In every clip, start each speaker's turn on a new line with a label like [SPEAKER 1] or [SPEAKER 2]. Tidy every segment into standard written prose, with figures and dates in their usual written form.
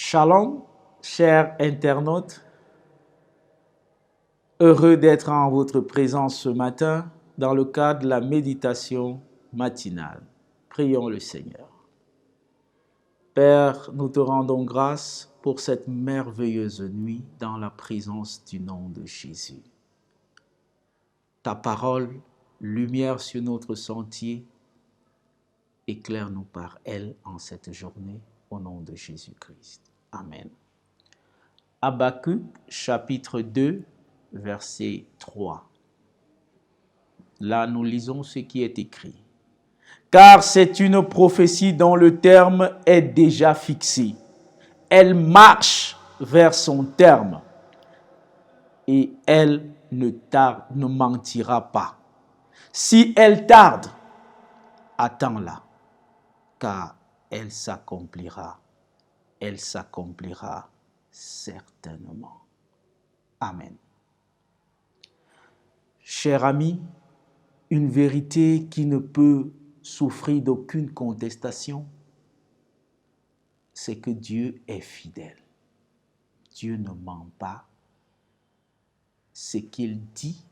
[SPEAKER 1] Shalom, chers internautes. Heureux d'être en votre présence ce matin dans le cadre de la méditation matinale. Prions le Seigneur. Père, nous te rendons grâce pour cette merveilleuse nuit dans la présence du nom de Jésus. Ta parole, lumière sur notre sentier, éclaire-nous par elle en cette journée, au nom de Jésus-Christ. Amen. Habakkuk, chapitre 2, verset 3. Là, nous lisons ce qui est écrit. Car c'est une prophétie dont le terme est déjà fixé. Elle marche vers son terme et elle ne mentira pas. Si elle tarde, attends-la, car elle s'accomplira certainement. Amen. Cher ami, une vérité qui ne peut souffrir d'aucune contestation, c'est que Dieu est fidèle. Dieu ne ment pas. Ce qu'il dit,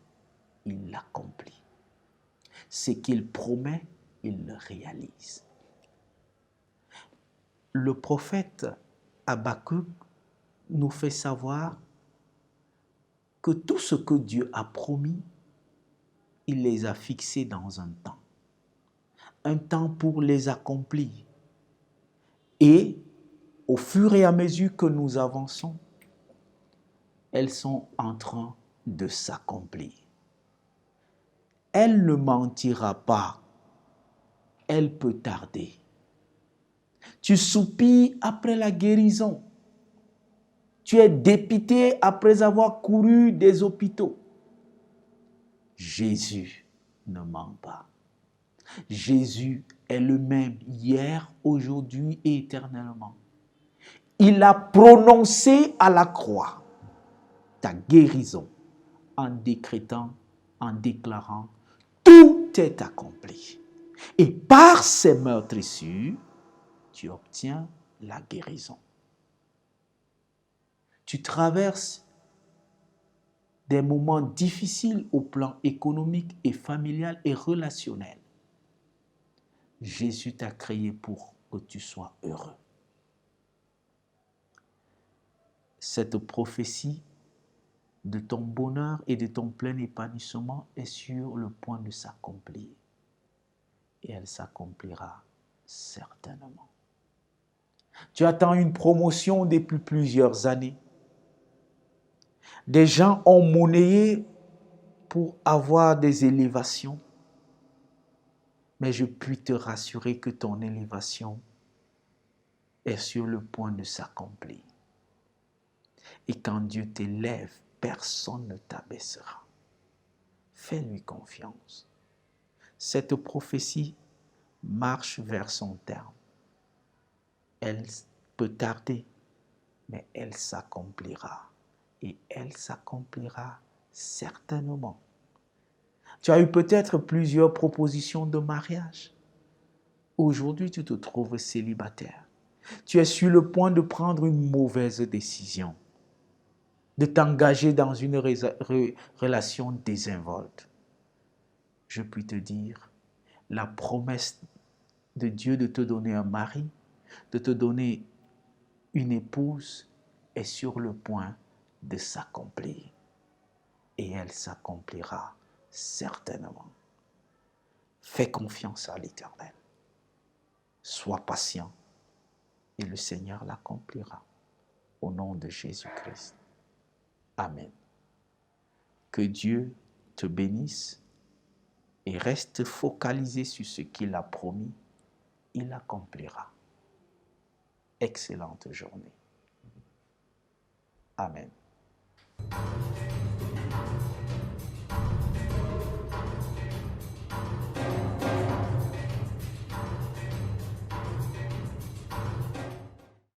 [SPEAKER 1] il l'accomplit. Ce qu'il promet, il le réalise. Le prophète Habakkuk nous fait savoir que tout ce que Dieu a promis, il les a fixés dans un temps pour les accomplir. Et au fur et à mesure que nous avançons, elles sont en train de s'accomplir. Elle ne mentira pas, elle peut tarder. Tu soupires après la guérison. Tu es dépité après avoir couru des hôpitaux. Jésus ne ment pas. Jésus est le même hier, aujourd'hui et éternellement. Il a prononcé à la croix ta guérison en décrétant, en déclarant, tout est accompli. Et par ces meurtrissures, tu obtiens la guérison. Tu traverses des moments difficiles au plan économique et familial et relationnel. Jésus t'a créé pour que tu sois heureux. Cette prophétie de ton bonheur et de ton plein épanouissement est sur le point de s'accomplir. Et elle s'accomplira certainement. Tu attends une promotion depuis plusieurs années. Des gens ont monnayé pour avoir des élévations. Mais je puis te rassurer que ton élévation est sur le point de s'accomplir. Et quand Dieu t'élève, personne ne t'abaissera. Fais-lui confiance. Cette prophétie marche vers son terme. Elle peut tarder, mais elle s'accomplira. Et elle s'accomplira certainement. Tu as eu peut-être plusieurs propositions de mariage. Aujourd'hui, tu te trouves célibataire. Tu es sur le point de prendre une mauvaise décision, de t'engager dans une relation désinvolte. Je puis te dire, la promesse de Dieu de te donner un mari, de te donner une épouse, est sur le point de s'accomplir. Et elle s'accomplira certainement. Fais confiance à l'Éternel. Sois patient et le Seigneur l'accomplira. Au nom de Jésus-Christ. Amen. Que Dieu te bénisse et reste focalisé sur ce qu'il a promis. Il accomplira. Excellente journée. Amen.